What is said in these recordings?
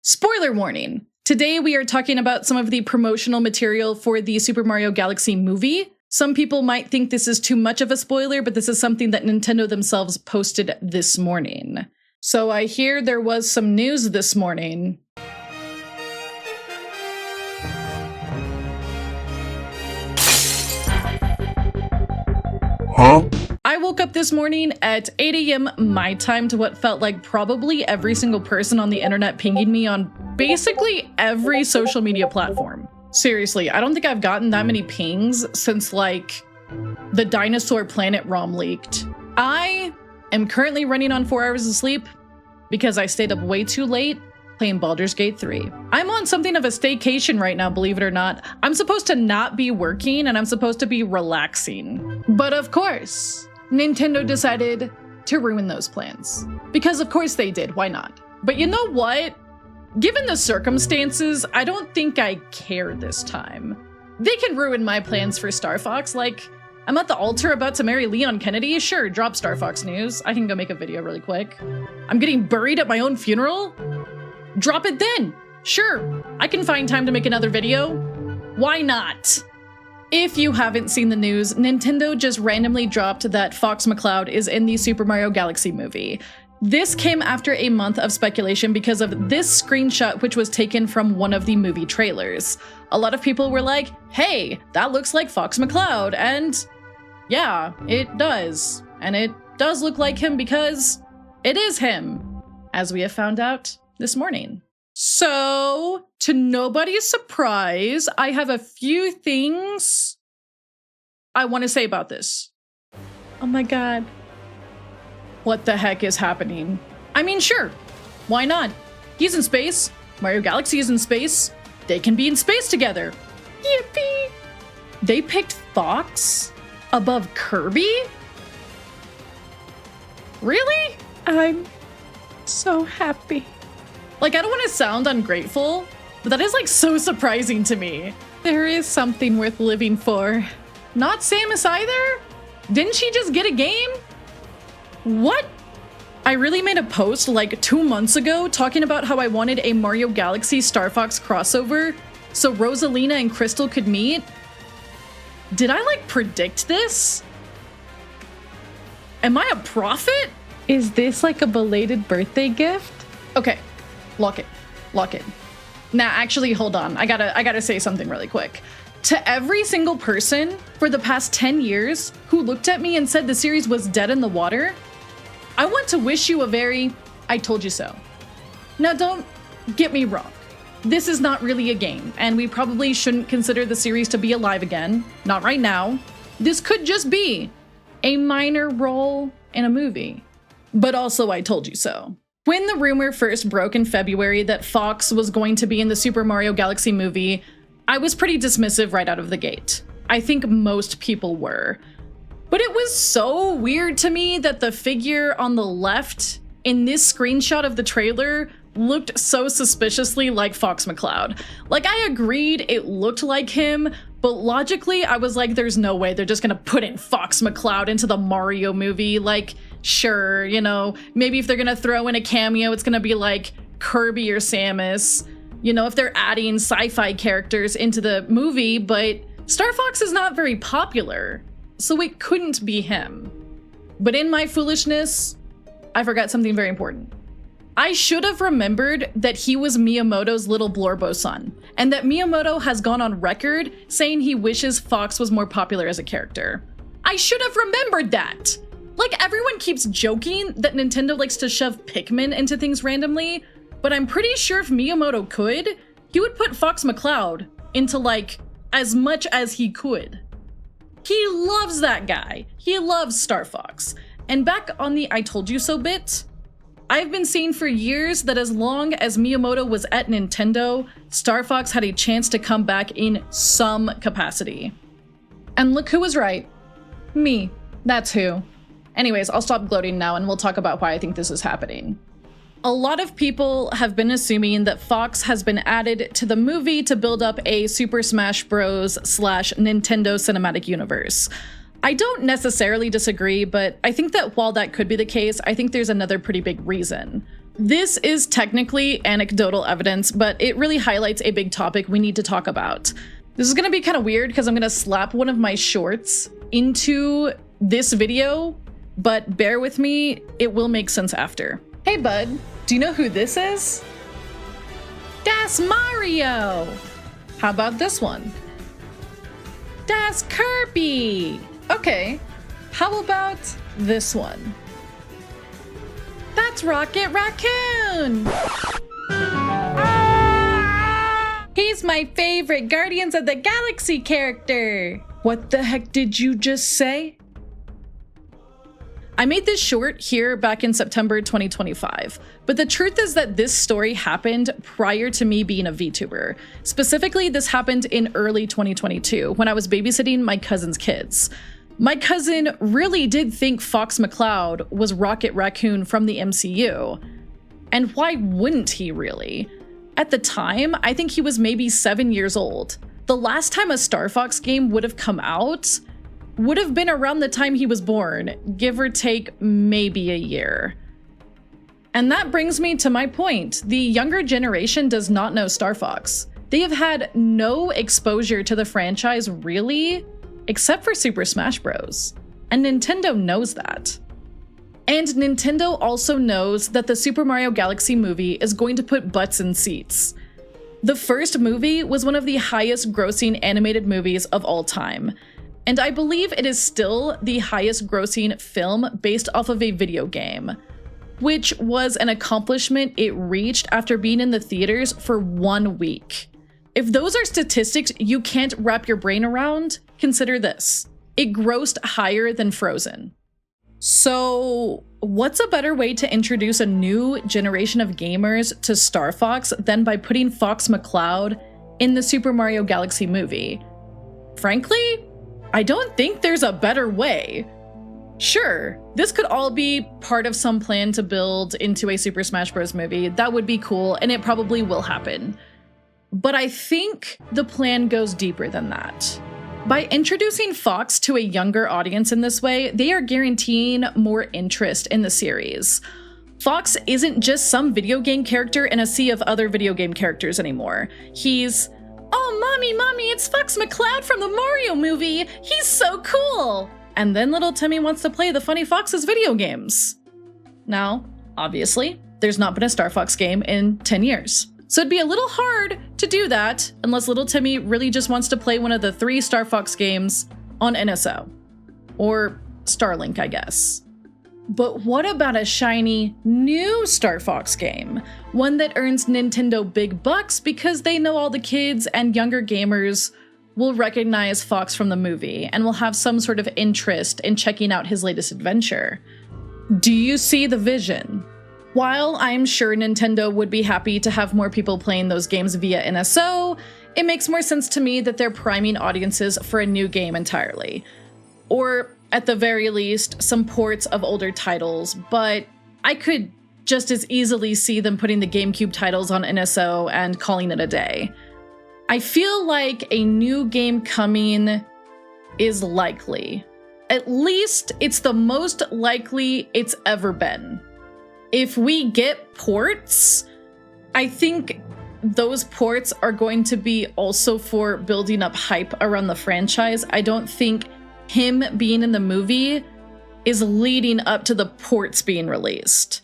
Spoiler warning! Today we are talking about some of the promotional material for the Super Mario Galaxy movie. Some people might think this is too much of a spoiler, but this is something that Nintendo themselves posted this morning. So I hear there was some news this morning. Huh? I woke up this morning at 8 a.m. my time to what felt like probably every single person on the internet pinging me on basically every social media platform. Seriously, I don't think I've gotten that many pings since like the Dinosaur Planet ROM leaked. I am currently running on 4 hours of sleep because I stayed up way too late playing Baldur's Gate 3. I'm on something of a staycation right now, believe it or not. I'm supposed to not be working and I'm supposed to be relaxing. But of course, Nintendo decided to ruin those plans. Because of course they did, why not? But you know what? Given the circumstances, I don't think I care this time. They can ruin my plans for Star Fox, like, I'm at the altar about to marry Leon Kennedy, sure, drop Star Fox news. I can go make a video really quick. I'm getting buried at my own funeral? Drop it then! Sure, I can find time to make another video. Why not? If you haven't seen the news, Nintendo just randomly dropped that Fox McCloud is in the Super Mario Galaxy movie. This came after a month of speculation because of this screenshot, which was taken from one of the movie trailers. A lot of people were like, hey, that looks like Fox McCloud, and yeah, it does. And it does look like him because it is him, as we have found out this morning. So, to nobody's surprise, I have a few things I want to say about this. Oh my god. What the heck is happening? I mean, sure. Why not? He's in space. Mario Galaxy is in space. They can be in space together. Yippee! They picked Fox above Kirby? Really? I'm so happy. Like, I don't want to sound ungrateful, but that is like so surprising to me. There is something worth living for. Not Samus either? Didn't she just get a game? What? I really made a post like 2 months ago talking about how I wanted a Mario Galaxy Star Fox crossover so Rosalina and Crystal could meet. Did I like predict this? Am I a prophet? Is this like a belated birthday gift? Okay, lock it. Nah, actually, hold on. I gotta say something really quick. To every single person for the past 10 years who looked at me and said the series was dead in the water, I want to wish you a very I told you so. Now, don't get me wrong. This is not really a game, and we probably shouldn't consider the series to be alive again. Not right now. This could just be a minor role in a movie. But also, I told you so. When the rumor first broke in February that Fox was going to be in the Super Mario Galaxy movie, I was pretty dismissive right out of the gate. I think most people were. But it was so weird to me that the figure on the left in this screenshot of the trailer looked so suspiciously like Fox McCloud. Like, I agreed it looked like him, but logically I was like, there's no way they're just gonna put in Fox McCloud into the Mario movie. Like, sure, you know, maybe if they're gonna throw in a cameo, it's gonna be like Kirby or Samus. You know, if they're adding sci-fi characters into the movie, but Star Fox is not very popular, so it couldn't be him. But in my foolishness, I forgot something very important. I should have remembered that he was Miyamoto's little Blorbo son, and that Miyamoto has gone on record saying he wishes Fox was more popular as a character. I should have remembered that! Like, everyone keeps joking that Nintendo likes to shove Pikmin into things randomly, but I'm pretty sure if Miyamoto could, he would put Fox McCloud into, like, as much as he could. He loves that guy. He loves Star Fox. And back on the I told you so bit, I've been saying for years that as long as Miyamoto was at Nintendo, Star Fox had a chance to come back in some capacity. And look who was right. Me. That's who. Anyways, I'll stop gloating now and we'll talk about why I think this is happening. A lot of people have been assuming that Fox has been added to the movie to build up a Super Smash Bros. / Nintendo cinematic universe. I don't necessarily disagree, but I think that while that could be the case, I think there's another pretty big reason. This is technically anecdotal evidence, but it really highlights a big topic we need to talk about. This is gonna be kind of weird because I'm gonna slap one of my shorts into this video, but bear with me, it will make sense after. Hey bud, do you know who this is? Das Mario! How about this one? Das Kirby! Okay, how about this one? That's Rocket Raccoon! He's my favorite Guardians of the Galaxy character! What the heck did you just say? I made this short here back in September 2025, but the truth is that this story happened prior to me being a VTuber. Specifically, this happened in early 2022 when I was babysitting my cousin's kids. My cousin really did think Fox McCloud was Rocket Raccoon from the MCU. And why wouldn't he really? At the time, I think he was maybe 7 years old. The last time a Star Fox game would have come out would have been around the time he was born, give or take maybe a year. And that brings me to my point. The younger generation does not know Star Fox. They have had no exposure to the franchise really, except for Super Smash Bros. And Nintendo knows that. And Nintendo also knows that the Super Mario Galaxy movie is going to put butts in seats. The first movie was one of the highest grossing animated movies of all time. And I believe it is still the highest grossing film based off of a video game, which was an accomplishment it reached after being in the theaters for 1 week. If those are statistics you can't wrap your brain around, consider this. It grossed higher than Frozen. So, what's a better way to introduce a new generation of gamers to Star Fox than by putting Fox McCloud in the Super Mario Galaxy movie? Frankly, I don't think there's a better way. Sure, this could all be part of some plan to build into a Super Smash Bros. Movie. That would be cool, and it probably will happen. But I think the plan goes deeper than that. By introducing Fox to a younger audience in this way, they are guaranteeing more interest in the series. Fox isn't just some video game character in a sea of other video game characters anymore. He's, "Oh, mommy, it's Fox McCloud from the Mario movie! He's so cool!" And then little Timmy wants to play the Funny Fox's video games. Now, obviously, there's not been a Star Fox game in 10 years. So it'd be a little hard to do that unless little Timmy really just wants to play one of the 3 Star Fox games on NSO. Or Starlink, I guess. But what about a shiny new Star Fox game? One that earns Nintendo big bucks because they know all the kids and younger gamers will recognize Fox from the movie and will have some sort of interest in checking out his latest adventure. Do you see the vision? While I'm sure Nintendo would be happy to have more people playing those games via NSO, it makes more sense to me that they're priming audiences for a new game entirely. Or, at the very least, some ports of older titles, but I could just as easily see them putting the GameCube titles on NSO and calling it a day. I feel like a new game coming is likely. At least it's the most likely it's ever been. If we get ports, I think those ports are going to be also for building up hype around the franchise. I don't think him being in the movie is leading up to the ports being released.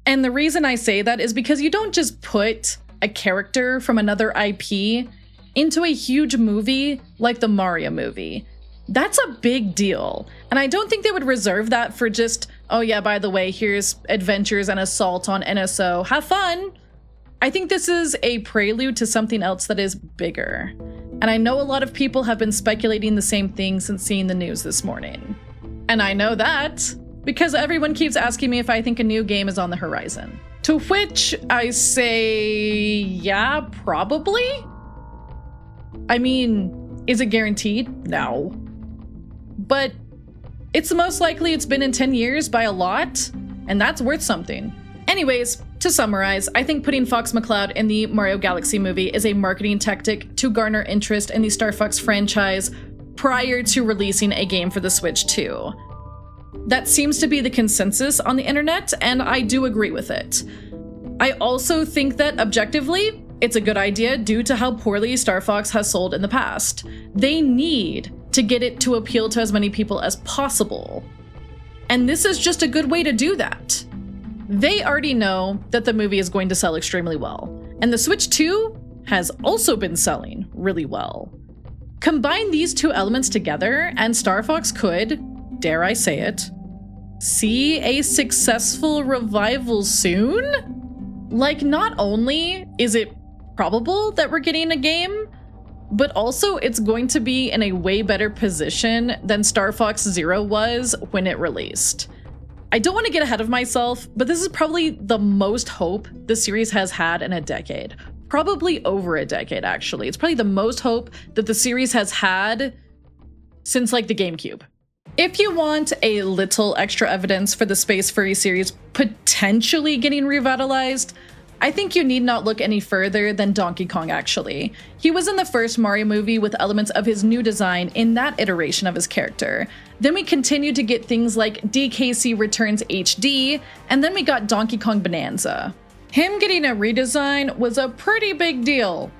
And the reason I say that is because you don't just put a character from another IP into a huge movie like the Mario movie. That's a big deal. And I don't think they would reserve that for just, oh yeah, by the way, here's Adventures and Assault on NSO. Have fun. I think this is a prelude to something else that is bigger. And I know a lot of people have been speculating the same thing since seeing the news this morning. And I know that because everyone keeps asking me if I think a new game is on the horizon. To which I say, yeah, probably. I mean, is it guaranteed? No. But it's the most likely it's been in 10 years by a lot, and that's worth something. Anyways, to summarize, I think putting Fox McCloud in the Mario Galaxy movie is a marketing tactic to garner interest in the Star Fox franchise prior to releasing a game for the Switch 2. That seems to be the consensus on the internet, and I do agree with it. I also think that objectively, it's a good idea due to how poorly Star Fox has sold in the past. They need to get it to appeal to as many people as possible. And this is just a good way to do that. They already know that the movie is going to sell extremely well, and the Switch 2 has also been selling really well. Combine these two elements together, and Star Fox could, dare I say it, see a successful revival soon? Like, not only is it probable that we're getting a game, but also it's going to be in a way better position than Star Fox Zero was when it released. I don't want to get ahead of myself, but this is probably the most hope the series has had in a decade. Probably over a decade, actually. It's probably the most hope that the series has had since, like, the GameCube. If you want a little extra evidence for the Space Furry series potentially getting revitalized, I think you need not look any further than Donkey Kong, actually. He was in the first Mario movie with elements of his new design in that iteration of his character. Then we continued to get things like DKC Returns HD, and then we got Donkey Kong Bonanza. Him getting a redesign was a pretty big deal.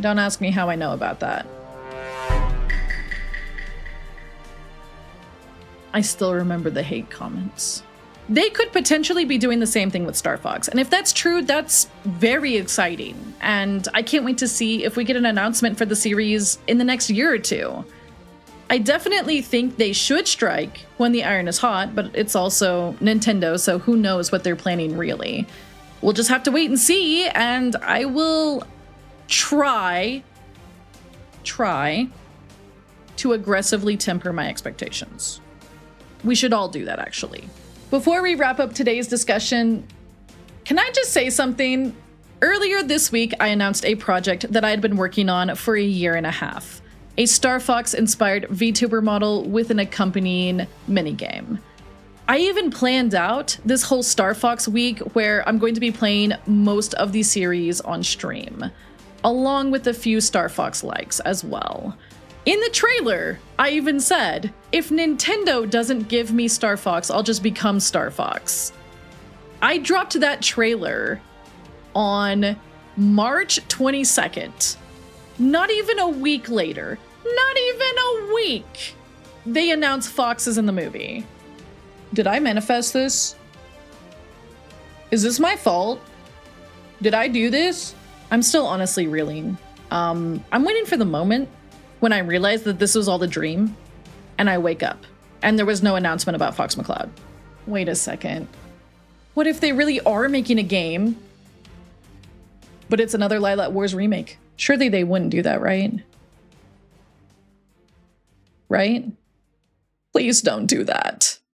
Don't ask me how I know about that. I still remember the hate comments. They could potentially be doing the same thing with Star Fox, and if that's true, that's very exciting, and I can't wait to see if we get an announcement for the series in the next year or two. I definitely think they should strike when the iron is hot, but it's also Nintendo, so who knows what they're planning really. We'll just have to wait and see, and I will try to aggressively temper my expectations. We should all do that, actually. Before we wrap up today's discussion, can I just say something? Earlier this week, I announced a project that I had been working on for a year and a half. A Star Fox-inspired VTuber model with an accompanying minigame. I even planned out this whole Star Fox week where I'm going to be playing most of the series on stream, along with a few Star Fox likes as well. In the trailer, I even said, if Nintendo doesn't give me Star Fox, I'll just become Star Fox. I dropped that trailer on March 22nd. Not even a week later, not even a week, they announced Fox is in the movie. Did I manifest this? Is this my fault? Did I do this? I'm still honestly reeling. I'm waiting for the moment when I realize that this was all a dream, and I wake up, and there was no announcement about Fox McCloud. Wait a second. What if they really are making a game, but it's another Lylat Wars remake? Surely they wouldn't do that, right? Right? Please don't do that.